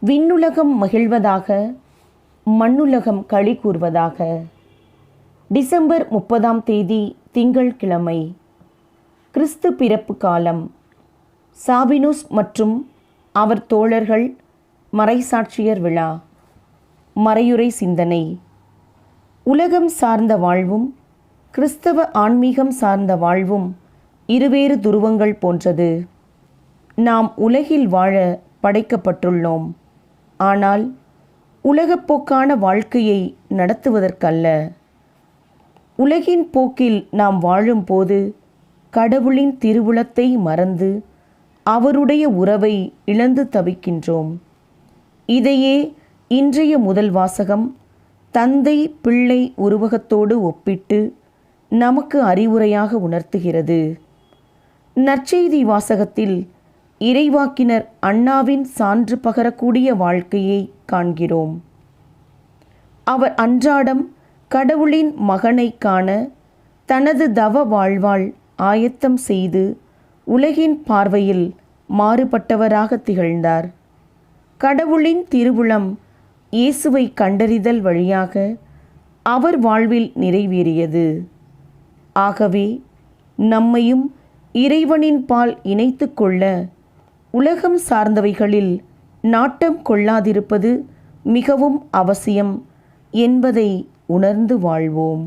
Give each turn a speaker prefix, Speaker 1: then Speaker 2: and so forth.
Speaker 1: விண்ணுலகம் மகிழ்வதாக, மண்ணுலகம் களி கூர்வதாக. டிசம்பர் 30 திங்கட்கிழமை. கிறிஸ்து பிறப்பு காலம். சாபினுஸ் மற்றும் அவர் தோழர்கள் மறைசாட்சியர் விழா. மறையுரை சிந்தனை. உலகம் சார்ந்த வாழ்வும் கிறிஸ்தவ ஆன்மீகம் சார்ந்த வாழ்வும் இருவேறு துருவங்கள் போன்றது. நாம் உலகில் வாழ படைக்கப்பட்டுள்ளோம். ஆனால் உலகப்போக்கான வாழ்க்கையை நடத்துவதற்கல்ல. உலகின் போக்கில் நாம் வாழும்போது கடவுளின் திருவுளத்தை மறந்து அவருடைய உறவை இழந்து தவிக்கின்றோம். இதையே இன்றைய முதல் வாசகம் தந்தை பிள்ளை உருவகத்தோடு ஒப்பிட்டு நமக்கு அறிவுரையாக உணர்த்துகிறது. நற்செய்தி வாசகத்தில் இறைவாக்கினர் அன்னாவின் சான்று பகரக்கூடிய வாழ்க்கையை காண்கிறோம். அவர் அன்றாடம் கடவுளின் மகனை காண தனது தவ வாழ்வால் ஆயத்தம் செய்து உலகின் பார்வையில் மாறுபட்டவராக திகழ்ந்தார். கடவுளின் திருவுளம் இயேசுவை கண்டறிதல் வழியாக அவர் வாழ்வில் நிறைவேறியது. ஆகவே நம்மையும் இறைவனின் பால் இணைத்து கொள்ள உலகம் சார்ந்தவைகளில் நாட்டம் கொள்ளாதிருப்பது மிகவும் அவசியம் என்பதை உணர்ந்து வாழ்வோம்.